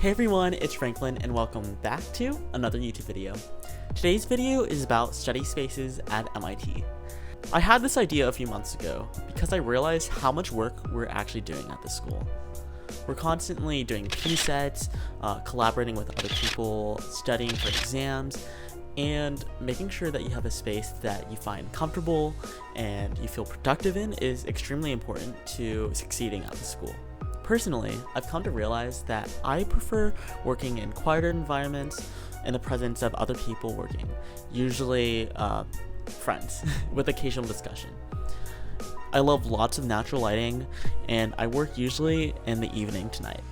Hey everyone, it's Franklin and welcome back to another YouTube video. Today's video is about study spaces at MIT. I had this idea a few months ago because I realized how much work we're actually doing at the school. We're constantly doing presets, collaborating with other people, studying for exams, and making sure that you have a space that you find comfortable and you feel productive in is extremely important to succeeding at the school. Personally, I've come to realize that I prefer working in quieter environments in the presence of other people working, usually friends, with occasional discussion. I love lots of natural lighting, and I work usually in the evening to night.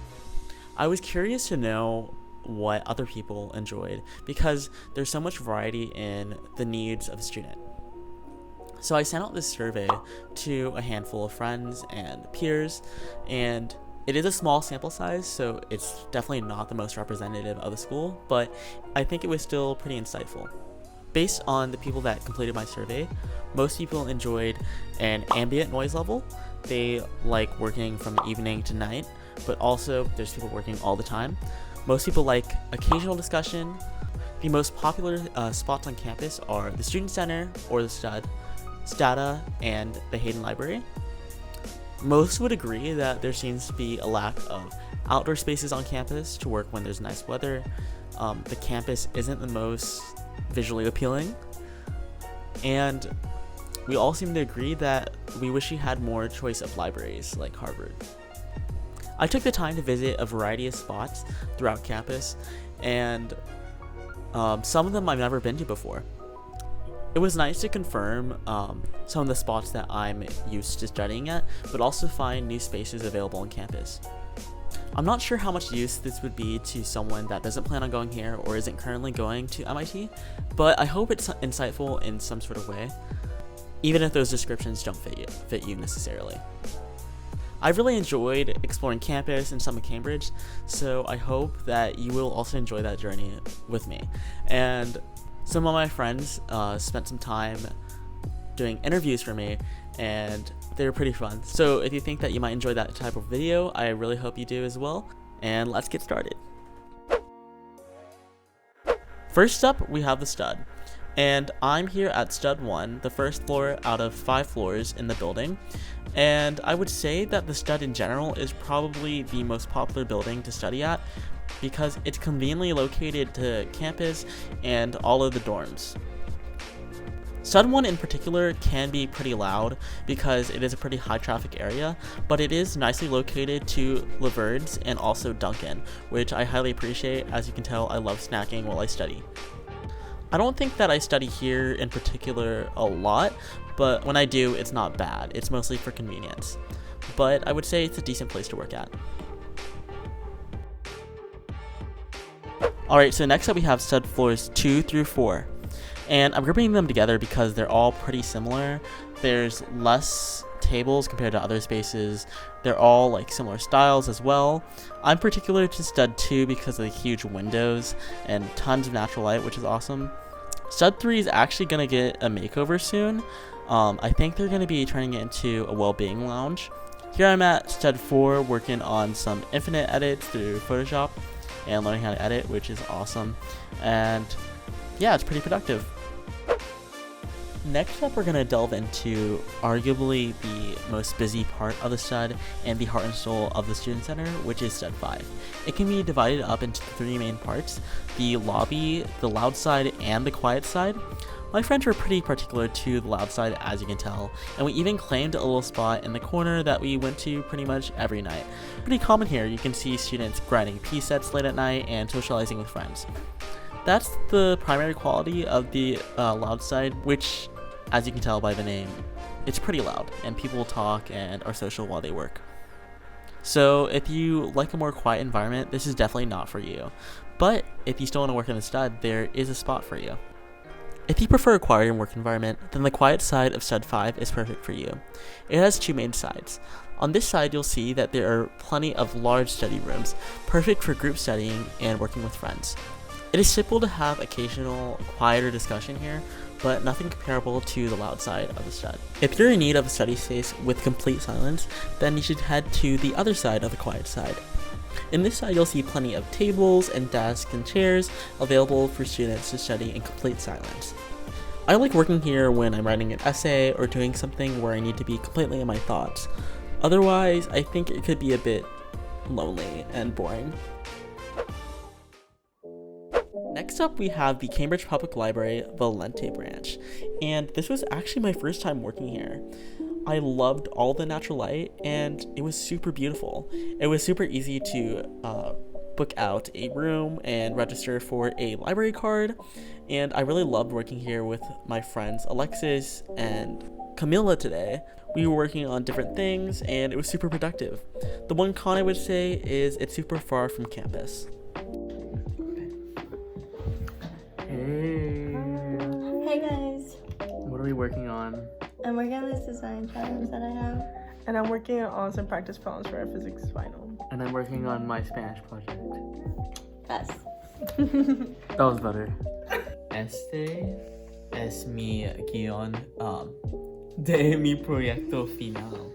I was curious to know what other people enjoyed because there's so much variety in the needs of a student. So I sent out this survey to a handful of friends and peers, and it is a small sample size, so it's definitely not the most representative of the school, but I think it was still pretty insightful. Based on the people that completed my survey, most people enjoyed an ambient noise level. They like working from evening to night, but also there's people working all the time. Most people like occasional discussion. The most popular spots on campus are the Student Center or the stata, and the Hayden Library. Most would agree that there seems to be a lack of outdoor spaces on campus to work when there's nice weather. The campus isn't the most visually appealing, and we all seem to agree that we wish we had more choice of libraries like Harvard. I took the time to visit a variety of spots throughout campus, and some of them I've never been to before. It was nice to confirm some of the spots that I'm used to studying at, but also find new spaces available on campus. I'm not sure how much use this would be to someone that doesn't plan on going here or isn't currently going to MIT, but I hope it's insightful in some sort of way, even if those descriptions don't fit you necessarily. I really enjoyed exploring campus and some of Cambridge, so I hope that you will also enjoy that journey with me. And some of my friends spent some time doing interviews for me, and they were pretty fun. So if you think that you might enjoy that type of video, I really hope you do as well. And let's get started. First up, we have the stud. And I'm here at stud 1, the first floor out of 5 floors in the building. And I would say that the stud in general is probably the most popular building to study at because it's conveniently located to campus and all of the dorms. Stud 1 in particular can be pretty loud because it is a pretty high traffic area, but it is nicely located to Laverde's and also Dunkin', which I highly appreciate. As you can tell, I love snacking while I study. I don't think that I study here in particular a lot, but when I do, it's not bad. It's mostly for convenience, but I would say it's a decent place to work at. Alright, so next up we have stud floors 2 through 4. And I'm grouping them together because they're all pretty similar. There's less tables compared to other spaces. They're all like similar styles as well. I'm particular to stud 2 because of the huge windows and tons of natural light, which is awesome. Stud 3 is actually going to get a makeover soon. I think they're going to be turning it into a well-being lounge. Here I'm at stud 4 working on some infinite edits through Photoshop and learning how to edit, which is awesome. And yeah, it's pretty productive. Next up, we're going to delve into arguably the most busy part of the stud and the heart and soul of the Student Center, which is stud 5. It can be divided up into 3 main parts: the lobby, the loud side, and the quiet side. My friends were pretty particular to the loud side, as you can tell, and we even claimed a little spot in the corner that we went to pretty much every night. Pretty common here, you can see students grinding P-sets late at night and socializing with friends. That's the primary quality of the loud side, which, as you can tell by the name, it's pretty loud, and people talk and are social while they work. So if you like a more quiet environment, this is definitely not for you. But if you still want to work in the stud, there is a spot for you. If you prefer a quieter work environment, then the quiet side of stud 5 is perfect for you. It has 2 main sides. On this side, you'll see that there are plenty of large study rooms, perfect for group studying and working with friends. It is simple to have occasional quieter discussion here, but nothing comparable to the loud side of the stud. If you're in need of a study space with complete silence, then you should head to the other side of the quiet side. In this side, you'll see plenty of tables and desks and chairs available for students to study in complete silence. I like working here when I'm writing an essay or doing something where I need to be completely in my thoughts. Otherwise, I think it could be a bit lonely and boring. Next up, we have the Cambridge Public Library Valente branch, and this was actually my first time working here. I loved all the natural light, and it was super beautiful. It was super easy to book out a room and register for a library card, and I really loved working here with my friends Alexis and Camilla today. We were working on different things, and it was super productive. The one con I would say is it's super far from campus. Hey. Hey guys. What are we working on? I'm working on this design challenge that I have. And I'm working on some practice problems for our physics final. And I'm working on my Spanish project. Pass. That was better. Este es mi guión de mi proyecto final.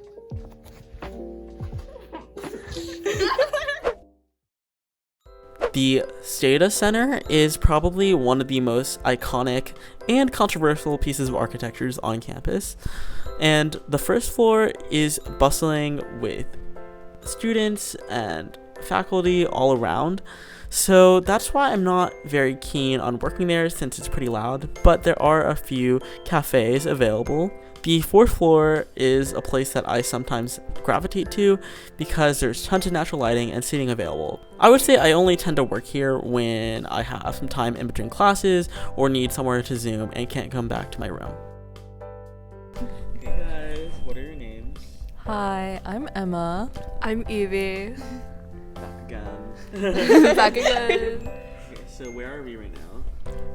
The Stata Center is probably one of the most iconic and controversial pieces of architectures on campus. And the first floor is bustling with students and faculty all around. So that's why I'm not very keen on working there since it's pretty loud, but there are a few cafes available. The fourth floor is a place that I sometimes gravitate to because there's tons of natural lighting and seating available. I would say I only tend to work here when I have some time in between classes or need somewhere to Zoom and can't come back to my room. Hey guys, what are your names? Hi, I'm Emma. I'm Evie. Back again. Back again. Okay, so where are we right now?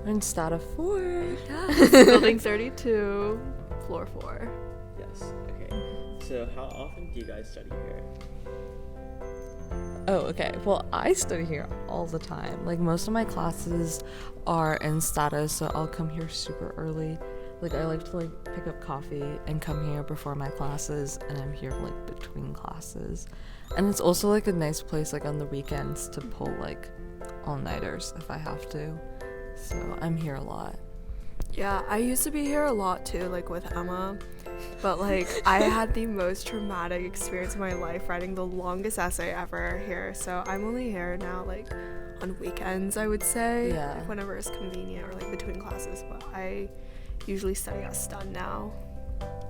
We're in stata 4. Yes. Building 32, floor 4. Yes, okay. So how often do you guys study here? Oh, okay. Well, I study here all the time. Like, most of my classes are in stata, so I'll come here super early. Like, I like to, pick up coffee and come here before my classes, and I'm here, between classes. And it's also, a nice place, on the weekends to pull, all-nighters if I have to. So I'm here a lot. Yeah, I used to be here a lot too, with Emma. But, I had the most traumatic experience of my life writing the longest essay ever here. So I'm only here now, on weekends, I would say. Yeah. Whenever it's convenient or, between classes. But I usually study at Stun now.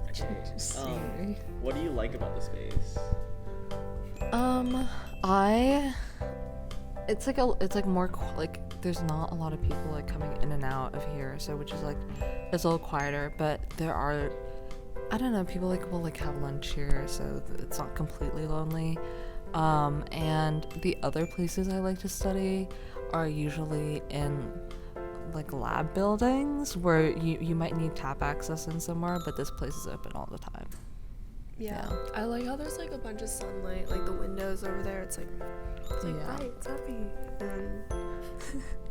Okay. What do you like about the space? It's more there's not a lot of people coming in and out of here, so which is it's a little quieter, but there are, I don't know, people will have lunch here, so it's not completely lonely. And the other places I like to study are usually in lab buildings where you might need tap access in somewhere, but this place is open all the time. Yeah. I like how there's a bunch of sunlight, the windows over there. It's bright, it's happy. And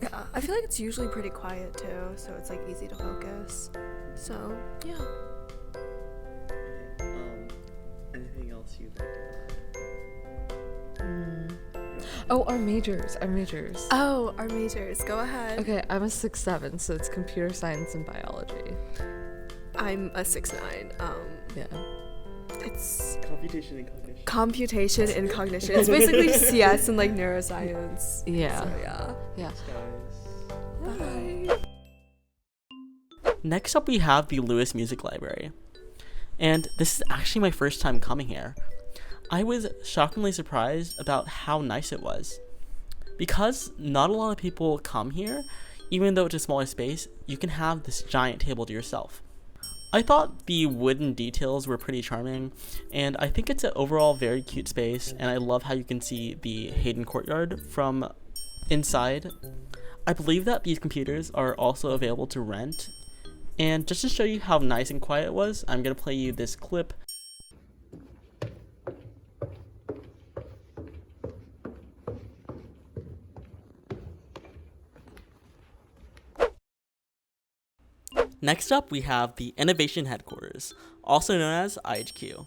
yeah, I feel it's usually pretty quiet too, so it's easy to focus. So yeah. Anything else you'd like to add? Oh, our majors. Oh, our majors. Go ahead. Okay, I'm a 6'7", so it's computer science and biology. I'm a 6'9". Yeah. It's computation and cognition. It's basically CS and neuroscience. Yeah. So Yeah. Bye. Next up, we have the Lewis Music Library. And this is actually my first time coming here. I was shockingly surprised about how nice it was. Because not a lot of people come here, even though it's a smaller space, you can have this giant table to yourself. I thought the wooden details were pretty charming, and I think it's an overall very cute space, and I love how you can see the Hayden courtyard from inside. I believe that these computers are also available to rent, and just to show you how nice and quiet it was, I'm going to play you this clip. Next up, we have the Innovation Headquarters, also known as IHQ.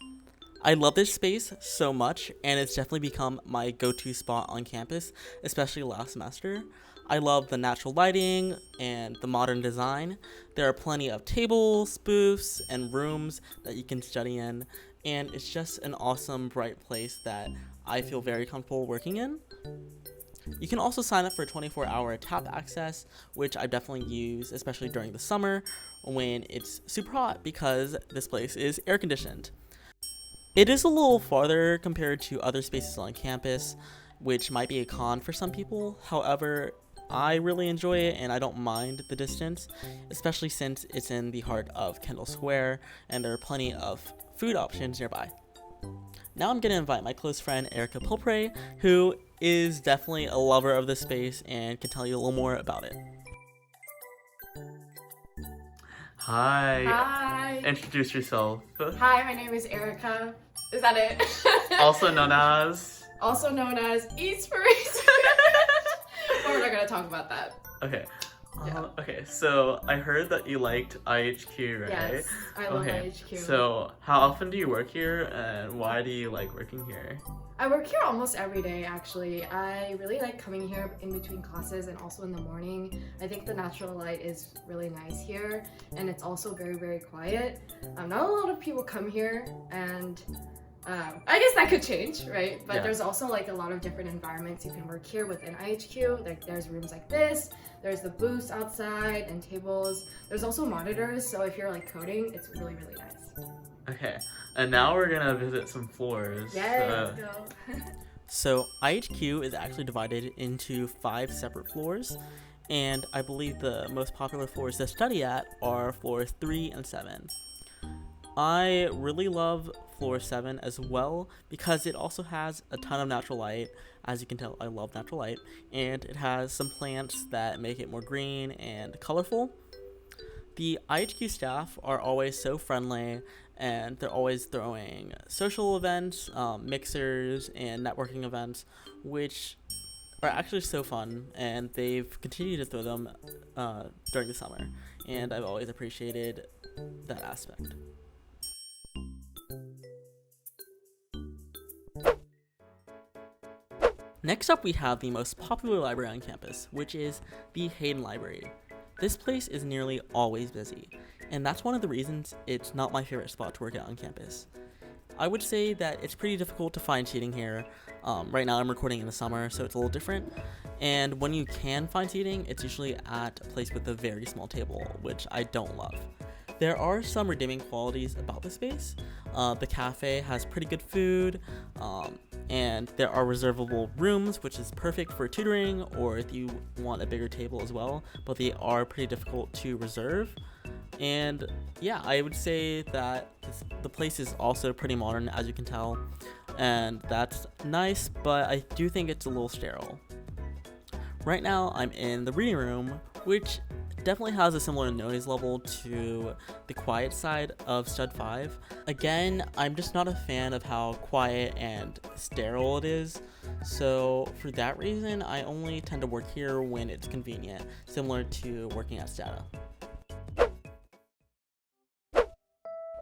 I love this space so much, and it's definitely become my go-to spot on campus, especially last semester. I love the natural lighting and the modern design. There are plenty of tables, booths, and rooms that you can study in, and it's just an awesome, bright place that I feel very comfortable working in. You can also sign up for 24-hour tap access, which I definitely use, especially during the summer when it's super hot because this place is air conditioned. It is a little farther compared to other spaces on campus, which might be a con for some people. However, I really enjoy it and I don't mind the distance, especially since it's in the heart of Kendall Square and there are plenty of food options nearby. Now I'm going to invite my close friend Erica Pilpray, who is definitely a lover of this space and can tell you a little more about it. Hi. Hi. Introduce yourself. Hi, my name is Erica. Is that it? Also known as... Also known as Eastspiration. But we're not going to talk about that. Okay. Yeah. Okay, so I heard that you liked IHQ, right? Yes, I love Okay, IHQ. so how often do you work here and why do you like working here? I work here almost every day, actually. I really like coming here in between classes and also in the morning. I think the natural light is really nice here, and it's also very, very quiet. Not a lot of people come here, and I guess that could change, right? But Yeah. There's also like a lot of different environments you can work here within IHQ. Like there's rooms like this, there's the booths outside and tables. There's also monitors, so if you're like coding, it's really, really nice. Okay, and now we're gonna visit some floors. Yes, let's go. So IHQ is actually divided into 5 separate floors, and I believe the most popular floors to study at are floors 3 and 7. I really love floor 7 as well because it also has a ton of natural light. As you can tell, I love natural light, and it has some plants that make it more green and colorful. The IHQ staff are always so friendly, and they're always throwing social events, mixers, and networking events, which are actually so fun, and they've continued to throw them during the summer, and I've always appreciated that aspect. Next up, we have the most popular library on campus, which is the Hayden Library. This place is nearly always busy, and that's one of the reasons it's not my favorite spot to work at on campus. I would say that it's pretty difficult to find seating here. Right now I'm recording in the summer, so it's a little different, and when you can find seating, it's usually at a place with a very small table, which I don't love. There are some redeeming qualities about the space. The cafe has pretty good food, and there are reservable rooms, which is perfect for tutoring or if you want a bigger table as well, but they are pretty difficult to reserve. And yeah, I would say that the place is also pretty modern, as you can tell, and that's nice, but I do think it's a little sterile. Right now I'm in the reading room, which definitely has a similar noise level to the quiet side of Stud 5. Again, I'm just not a fan of how quiet and sterile it is, so for that reason, I only tend to work here when it's convenient, similar to working at Stata.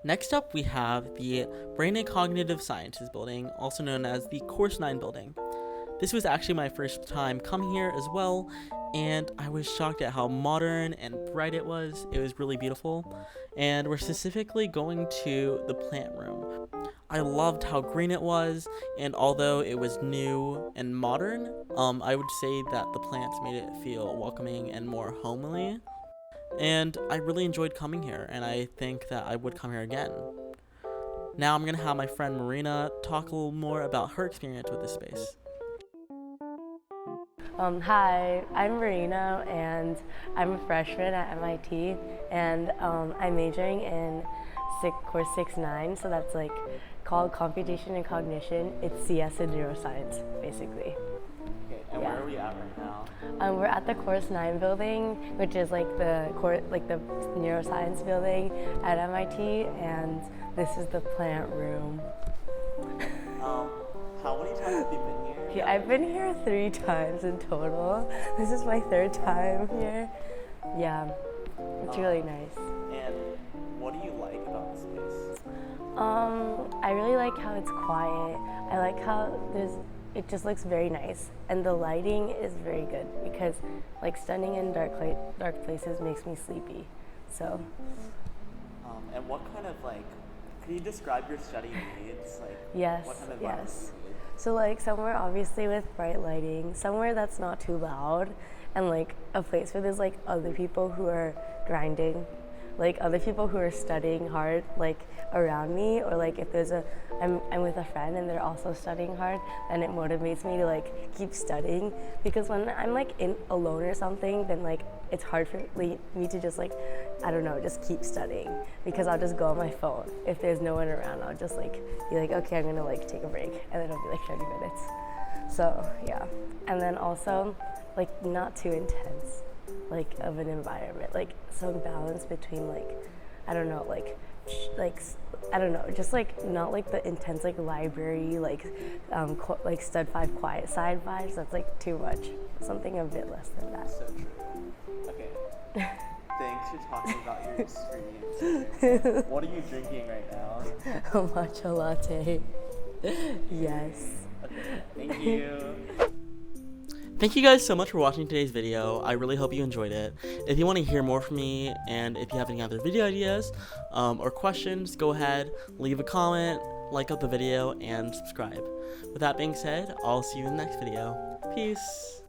Next up, we have the Brain and Cognitive Sciences building, also known as the Course 9 building. This was actually my first time coming here as well, and I was shocked at how modern and bright it was. It was really beautiful, and we're specifically going to the plant room. I loved how green it was, and although it was new and modern, I would say that the plants made it feel welcoming and more homely, and I really enjoyed coming here, and I think that I would come here again. Now I'm going to have my friend Marina talk a little more about her experience with this space. Hi, I'm Marina, and I'm a freshman at MIT, and I'm majoring in course 6-9, so that's like called Computation and Cognition. It's CS and Neuroscience, basically. Okay, and where are we at right now? We're at the course 9 building, which is like the neuroscience building at MIT, and this is the plant room. How many times have you been here? Yeah, I've been here 3 times in total. This is my 3rd time here. Yeah, it's really nice. And what do you like about the space? I really like how it's quiet. I like how it just looks very nice, and the lighting is very good because like standing in dark places makes me sleepy. So. And what kind of can you describe your study needs? Yes. What kind of environment Yes. do you need? So like somewhere obviously with bright lighting, somewhere that's not too loud, and like a place where there's like other people who are grinding, like other people who are studying hard like around me, or like if I'm with a friend and they're also studying hard, then it motivates me to like keep studying, because when I'm like alone or something, then like it's hard for me to just like, I don't know, just keep studying, because I'll just go on my phone. If there's no one around, I'll just like be like, okay, I'm gonna like take a break, and then it'll be like 30 minutes. So yeah, and then also like not too intense like of an environment, like some balance between like, I don't know, I don't know, just like not like the intense like library like like stud 5 quiet side vibes. That's like too much. Something a bit less than that. So true. Okay. Thanks for talking about your experience. What are you drinking right now? A matcha latte. Yes. Okay, thank you. Thank you guys so much for watching today's video. I really hope you enjoyed it. If you want to hear more from me, and if you have any other video ideas or questions, go ahead, leave a comment, like up the video, and subscribe. With that being said, I'll see you in the next video. Peace.